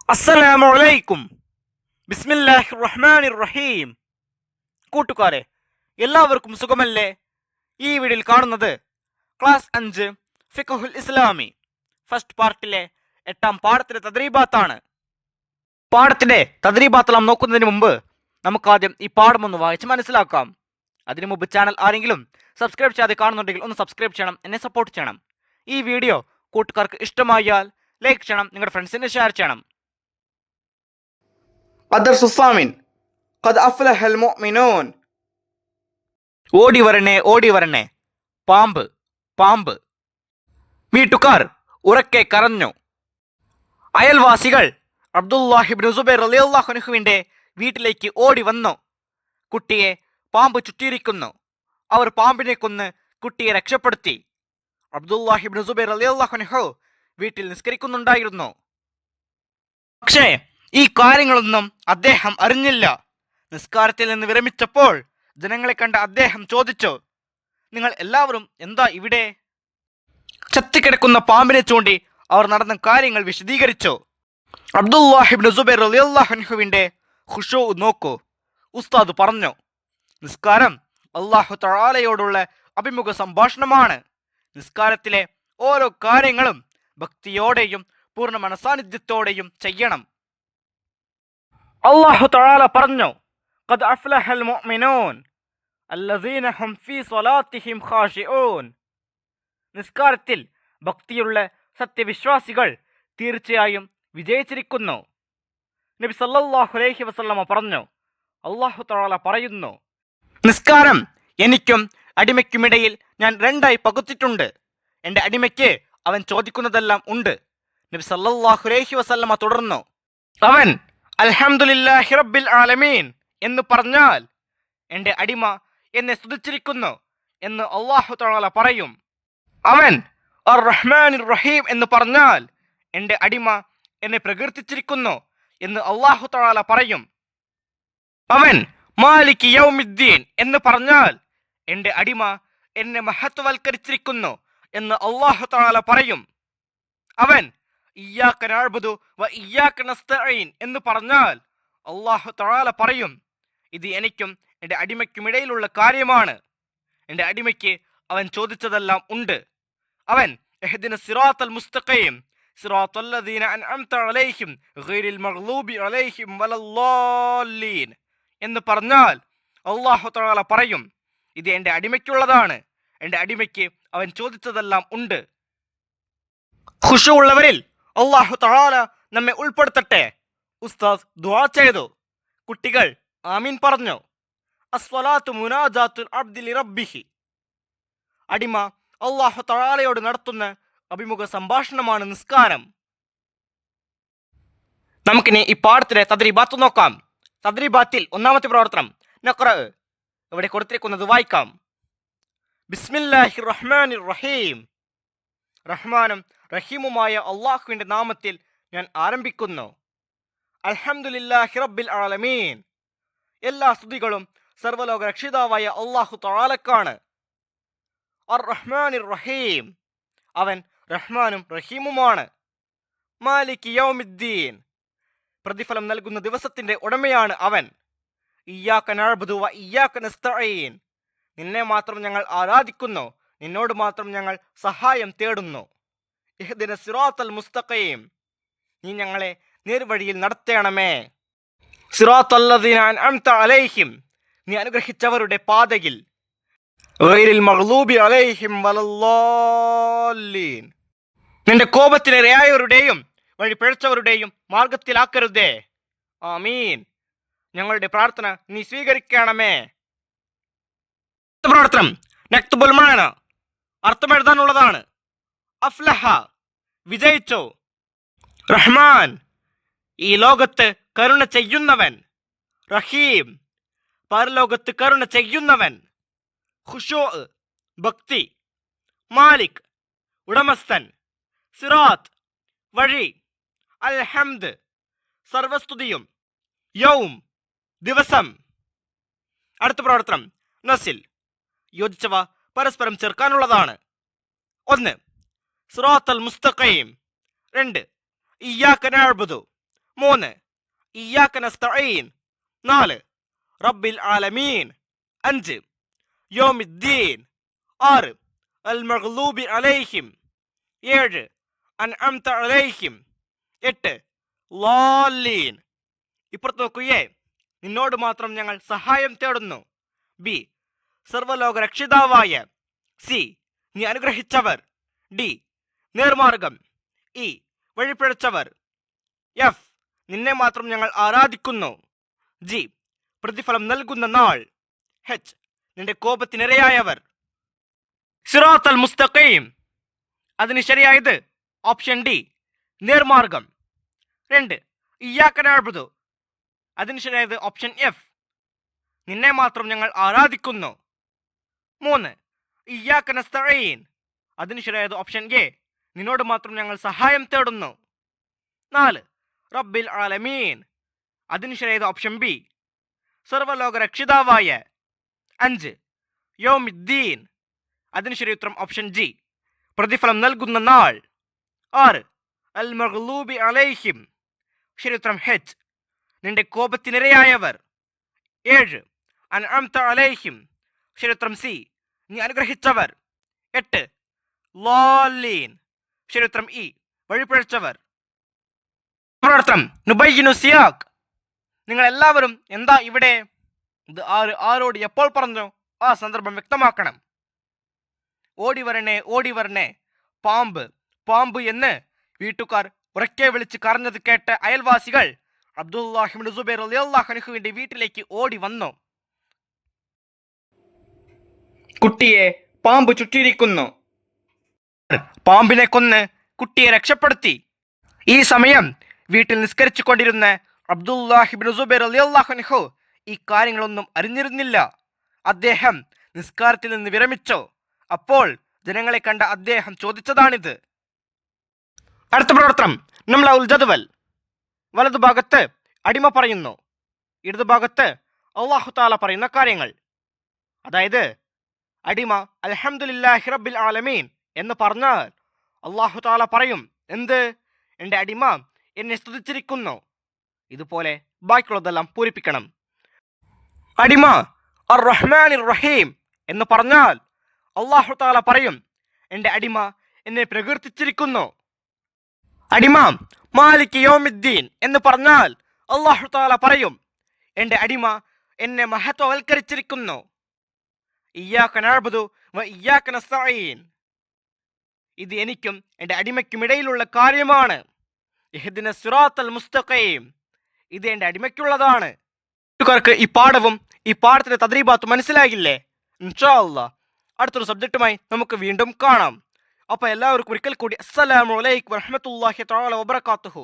അസ്സലാമു അലൈക്കും. ബിസ്മില്ലാഹിർ റഹ്മാനിർ റഹീം. കൂട്ടുകാരെ, എല്ലാവർക്കും സുഖമല്ലേ? ഈ വീഡിയോയിൽ കാണുന്നത് ക്ലാസ് 5 ഫിഖ്ഹുൽ ഇസ്ലാമി ഫസ്റ്റ് പാർട്ടിലെ 8ാം പാഠത്തിലെ തദ്രീബാത്താണ്. പാഠത്തിന്റെ തദ്രീബാത്തെല്ലാം നോക്കുന്നതിന് മുമ്പ് നമുക്കാദ്യം ഈ പാഠം ഒന്ന് വായിച്ച് മനസ്സിലാക്കാം. അതിനു മുമ്പ് ചാനൽ ആരെങ്കിലും സബ്സ്ക്രൈബ് ചെയ്യാതെ കാണുന്നുണ്ടെങ്കിൽ ഒന്ന് സബ്സ്ക്രൈബ് ചെയ്യണം, എന്നെ സപ്പോർട്ട് ചെയ്യണം. ഈ വീഡിയോ കൂട്ടുകാർക്ക് ഇഷ്ടമായാൽ ലൈക്ക് ചെയ്യണം, നിങ്ങളുടെ ഫ്രണ്ട്സിന് ഷെയർ ചെയ്യണം. الدرس الثامن قد أفلح المؤمنون. ഓടി വരണേ ഓടി വരണേ, പാമ്പ് പാമ്പ്. വീട്ടുകാർ ഉറക്കെ കരഞ്ഞു. അയൽവാസികൾ അബ്ദുല്ലാഹിബ്നു സുബൈർ റളിയല്ലാഹു അൻഹുവിന്റെ വീട്ടിലേക്ക് ഓടി വന്നു. കുട്ടിയെ പാമ്പ് ചുറ്റിയിരിക്കുന്നു. അവർ പാമ്പിനെ കൊന്ന് കുട്ടിയെ രക്ഷപ്പെടുത്തി. അബ്ദുല്ലാഹിബ്നു സുബൈർ റളിയല്ലാഹു അൻഹു വീട്ടിൽ നിസ്കരിക്കുന്നുണ്ടായിരുന്നു. പക്ഷേ ഈ കാര്യങ്ങളൊന്നും അദ്ദേഹം അറിഞ്ഞില്ല. നിസ്കാരത്തിൽ നിന്ന് വിരമിച്ചപ്പോൾ ജനങ്ങളെ കണ്ട അദ്ദേഹം ചോദിച്ചു, നിങ്ങൾ എല്ലാവരും എന്താ ഇവിടെ? ചത്തിക്കിടക്കുന്ന പാമ്പിനെ ചൂണ്ടി അവർ നടന്ന കാര്യങ്ങൾ വിശദീകരിച്ചു. അബ്ദുല്ലാഹിബ്നു സുബൈർ റളിയല്ലാഹു അൻഹുവിന്റെ ഖുശൂ നോക്കൂ. ഉസ്താദ് പറഞ്ഞു, നിസ്കാരം അല്ലാഹു തആലയോടുള്ള അഭിമുഖ സംഭാഷണമാണ്. നിസ്കാരത്തിലെ ഓരോ കാര്യങ്ങളും ഭക്തിയോടെയും പൂർണ്ണ മനസാന്നിധ്യത്തോടെയും ചെയ്യണം. അല്ലാഹു തആല പറഞ്ഞു, ഖദ് അഫ്ലഹൽ മുഅ്മിനൂൻ അല്ലദീന ഹും ഫീ സ്വലാത്തിഹിം ഖാശിഊൻ. നിസ്കാരത്തിൽ ഭക്തിയുള്ള സത്യവിശ്വാസികൾ തീർച്ചയായും വിജയിച്ചിരിക്കുന്നു. നബി സല്ലല്ലാഹു അലൈഹി വസല്ലമ പറഞ്ഞു, അല്ലാഹു തആല പറയുന്നു, നിസ്കാരം എനിക്കും അടിമയ്ക്കുമിടയിൽ ഞാൻ രണ്ടായി പകുത്തിട്ടുണ്ട്. എൻ്റെ അടിമയ്ക്ക് അവൻ ചോദിക്കുന്നതെല്ലാം ഉണ്ട്. നബി സല്ലല്ലാഹു അലൈഹി വസല്ലമ തുടർന്നു, അവൻ അൽഹംദുലില്ലാഹി റബ്ബിൽ ആലമീൻ എന്ന് പറഞ്ഞാൽ എൻ്റെ അടിമ എന്നെ സ്തുതിച്ചിരിക്കുന്നു എന്ന് അല്ലാഹു തആല പറയും. അവൻ അർ റഹ്മാനിർ റഹീം എന്ന് പറഞ്ഞാൽ എൻ്റെ അടിമ എന്നെ പ്രകീർത്തിച്ചിരിക്കുന്നു എന്ന് അല്ലാഹു തആല പറയും. അവൻ മാലിക് യൗമിദ്ദീൻ എന്ന് പറഞ്ഞാൽ എൻ്റെ അടിമ എന്നെ മഹത്വവൽക്കരിച്ചിരിക്കുന്നു എന്ന് അല്ലാഹു തആല പറയും. അവൻ ഇയ്യാക നഅ്ബുദു വ ഇയ്യാക നസ്തഈൻ എന്ന് പറഞ്ഞാൽ അല്ലാഹു തആല പറയും, ഇത് എനിക്കും എൻ്റെ അടിമയ്ക്കുമിടയിലുള്ള കാര്യമാണ്. എൻ്റെ അടിമയ്ക്ക് അവൻ ചോദിച്ചതെല്ലാം ഉണ്ട്. അവൻ ഇഹ്ദിന സിറാത്തൽ മുസ്തഖീം സിറാത്തൽ ലദീന അൻഅംത അലൈഹിം ഗൈറിൽ മഗ്ലൂബി അലൈഹിം വലല്ലാലീൻ എന്ന് പറഞ്ഞാൽ അല്ലാഹു തആല പറയും, ഇത് എൻ്റെ അടിമയ്ക്കുള്ളതാണ്. എൻ്റെ അടിമയ്ക്ക് അവൻ ചോദിച്ചതെല്ലാം ഉണ്ട്. ഖുശൂ ഉള്ളവരിൽ അല്ലാഹു തആല നമ്മെ ഉൾപ്പെടുത്തട്ടെ. ഉസ്താദ് ദുആ ചെയ്തു. കുട്ടികൾ ആമീൻ പറഞ്ഞു. അസ്വലാത്തു മുനാജാത്തുൽ അബ്ദി ലിറബ്ബിഹി. അടിമ അല്ലാഹു തആലയോട് നടത്തുന്ന അഭിമുഖ സംഭാഷണമാണ് നിസ്കാരം. നമുക്കിനി ഈ പാഠത്തിലെ തദ്രീബാത്ത് നോക്കാം. തദ്രീബാത്തിൽ ഒന്നാമത്തെ പ്രവർത്തനം നഖ്റ. ഇവിടെ കൊടുത്തിരിക്കുന്നത് വായിക്കാം. ബിസ്മില്ലാഹിർ റഹ്മാനിർ റഹീം. റഹ്മാനും റഹീമുമായ അല്ലാഹുവിന്റെ നാമത്തിൽ ഞാൻ ആരംഭിക്കുന്നു. അൽഹംദുലില്ലാഹി റബ്ബിൽ ആലമീൻ. എല്ലാ സ്തുതികളും സർവ്വലോക രക്ഷിതാവായ അല്ലാഹു തആലക്കാണ്. അർ റഹ്മാനിർ റഹീം. അവൻ റഹ്മാനും റഹീമുമാണ്. മാലിക് യൗമിദ്ദീൻ. പ്രതിഫലം നൽകുന്ന ദിവസത്തിന്റെ ഉടമയാണ് അവൻ. ഇയ്യാക നഅ്ബുദു വ ഇയ്യാക നസ്തഈൻ. നിന്നെ മാത്രം ഞങ്ങൾ ആരാധിക്കുന്നു, നിന്നോട് മാത്രം ഞങ്ങൾ സഹായം തേടുന്നു. ഇഹ്ദിന സിറാത്തൽ മുസ്തഖീം. നീ ഞങ്ങളെ നേർവഴിയിൽ നടത്തേണമേ. സിറാത്തൽ ലദീന അൻഅംത അലൈഹിം. നീ അനുഗ്രഹിച്ചവരുടെ പാതയിൽ. ഗൈറിൽ മഗ്ലൂബി അലൈഹിം വലല്ലാലീൻ. നിന്റെ കോപത്തിന് ഇരയായവരുടെയും വഴി പിഴച്ചവരുടെയും മാർഗത്തിലാക്കരുതേ. ആമീൻ. ഞങ്ങളുടെ പ്രാർത്ഥന നീ സ്വീകരിക്കണമേ. പ്രവർത്തനം നക്തുബുൽ മാന. അർത്ഥമെഴുതാനുള്ളതാണ്. അഫ്ലഹ വിജയിച്ചു. റഹ്മാൻ ഈ ലോകത്ത് കരുണ ചെയ്യുന്നവൻ. റഹീം പരലോകത്ത് കരുണ ചെയ്യുന്നവൻ. ഖുശൂ ഭക്തി. മാലിക് ഉടമസ്ഥൻ. സിറാത്ത് വഴി. അൽഹംദ് സർവസ്തുതിയും. യൗം ദിവസം. അടുത്ത പ്രവർത്തനം നസിൽ. യോജിച്ചവ പരസ്പരം ചേർക്കാനുള്ളതാണ്. 1 സിറാത്തൽ മുസ്തഖീം. 2 ഇയ്യാക നഅ്ബുദു. 3 ഇയ്യാക നസ്തഈൻ 4 റബ്ബിൽ ആലമീൻ 5 യൗമിദ്ദീൻ 6 അൽ മഗ്ലൂബി അലൈഹിം 7 അൻഅംത അലൈഹിം 8 ളാല്ലീൻ. ഇപ്പുറത്ത് നോക്കുകയെ, നിന്നോട് മാത്രം ഞങ്ങൾ സഹായം തേടുന്നു. ബി സർവലോക രക്ഷിതാവായ. സി നീ അനുഗ്രഹിച്ചവർ. ഡി നേർമാർഗം. ഇ വഴിപിഴച്ചവർ. എഫ് നിന്നെ മാത്രം ഞങ്ങൾ ആരാധിക്കുന്നു. ജി പ്രതിഫലം നൽകുന്ന നാൾ. എച്ച് നിന്റെ കോപത്തിനിരയായവർ. സിറാത്തൽ മുസ്തഖീം. അതിന് ശരിയായത് ഓപ്ഷൻ ഡി നേർമാർഗം. 2 ഇയ്യാക നഅ്ബുദു. അതിന് ശരിയായത് ഓപ്ഷൻ എഫ് നിന്നെ മാത്രം ഞങ്ങൾ ആരാധിക്കുന്നു. 3 ഇയ്യാക നസ്തഈൻ. അതിന് ശരിയായത് ഓപ്ഷൻ എ നിന്നോട് മാത്രം ഞങ്ങൾ സഹായം തേടുന്നു. 4 റബ്ബിൽ ആലമീൻ. അതിന് ശരിയായത് ഓപ്ഷൻ ബി സർവലോക രക്ഷിതാവായ. 5 യൗമിദ്ദീൻ. അതിന് ശരി ഉത്തരം ഓപ്ഷൻ ജി പ്രതിഫലം നൽകുന്ന നാൾ. 6 അൽ മഗ്ലൂബി അലൈഹിം. ശരി ഉത്തരം എച്ച് നിന്റെ കോപത്തിനിരയായവർ. 7 അൻഅംത അലൈഹിം. ശരി ഉത്തരം സി നീ അനുഗ്രഹിച്ചവർ. 8 ളാല്ലീൻ. ശരി ഉത്തരം ഇ വഴിപിഴച്ചവർ. പ്രവർത്തനം നുബയ്യിനു സിയാഖ്. നിങ്ങൾ എല്ലാവരും എന്താ ഇവിടെ? ഇത് ആരോട് എപ്പോൾ പറഞ്ഞു? ആ സന്ദർഭം വ്യക്തമാക്കണം. ഓടി വരണേ ഓടി വരണേ, പാമ്പ് പാമ്പ് എന്ന് വീട്ടുകാർ ഉറക്കെ വിളിച്ച് കരഞ്ഞത് കേട്ട് അയൽവാസികൾ അബ്ദുല്ലാഹി ഇബ്നു സുബൈർ റളിയല്ലാഹു അൻഹുവിന്റെ വീട്ടിലേക്ക് ഓടി വന്നു. കുട്ടിയെ പാമ്പ് ചുറ്റിയിരിക്കുന്നു. പാമ്പിനെ കൊന്ന് കുട്ടിയെ രക്ഷപ്പെടുത്തി. ഈ സമയം വീട്ടിൽ നിസ്കരിച്ചു കൊണ്ടിരുന്ന അബ്ദുല്ലാഹി ഇബ്നു സുബൈർ റളിയല്ലാഹു അൻഹു ഈ കാര്യങ്ങളൊന്നും അറിഞ്ഞിരുന്നില്ല. അദ്ദേഹം നിസ്കാരത്തിൽ നിന്ന് വിരമിച്ചു. അപ്പോൾ ജനങ്ങളെ കണ്ട അദ്ദേഹം ചോദിച്ചതാണിത്. അടുത്ത പ്രവർത്തനം നംലഉൽ ജദ്വൽ. വലതുഭാഗത്ത് അടിമ പറയുന്നു, ഇടതുഭാഗത്ത് അല്ലാഹു തആല പറയുന്ന കാര്യങ്ങൾ. അതായത് അടിമ അൽഹംദുലില്ലാഹി റബ്ബിൽ ആലമീൻ എന്ന് പറഞ്ഞാൽ അല്ലാഹു തആല പറയും എന്ത്? എൻ്റെ അടിമ എന്നെ സ്തുതിച്ചിരിക്കുന്നു. ഇതുപോലെ ബാക്കിയുള്ളതെല്ലാം പൂരിപ്പിക്കണം. അടിമ അർ റഹ്മാനിർ റഹീം എന്ന് പറഞ്ഞാൽ അല്ലാഹു തആല പറയും എൻ്റെ അടിമ എന്നെ പ്രകീർത്തിച്ചിരിക്കുന്നു. അടിമ മാലിക് യൗമിദ്ദീൻ എന്ന് പറഞ്ഞാൽ അല്ലാഹു തആല പറയും എൻ്റെ അടിമ എന്നെ മഹത്വവൽക്കരിച്ചിരിക്കുന്നു. ഇയ്യാക നഅ്ബുദു വ ഇയ്യാക നസ്തഈൻ. ഇത് എനിക്കും എൻ്റെ അടിമയ്ക്കുമിടയിലുള്ള കാര്യമാണ്. ഇഹ്ദിന സിറാത്തൽ മുസ്തഖീം. ഇത് എൻ്റെ അടിമയ്ക്കുള്ളതാണ്. കൂട്ടുകാർക്ക് ഈ പാഠവും ഈ പാഠത്തിന്റെ തദ്രീബാത്തും മനസ്സിലാകില്ലേ? ഇൻഷാ അല്ലാഹ് അടുത്തൊരു സബ്ജക്റ്റുമായി നമുക്ക് വീണ്ടും കാണാം. അപ്പോൾ എല്ലാവർക്കും ഒരിക്കൽ കൂടി അസ്സലാമു അലൈക്കും വറഹ്മത്തുള്ളാഹി തആല വബറകാതുഹു.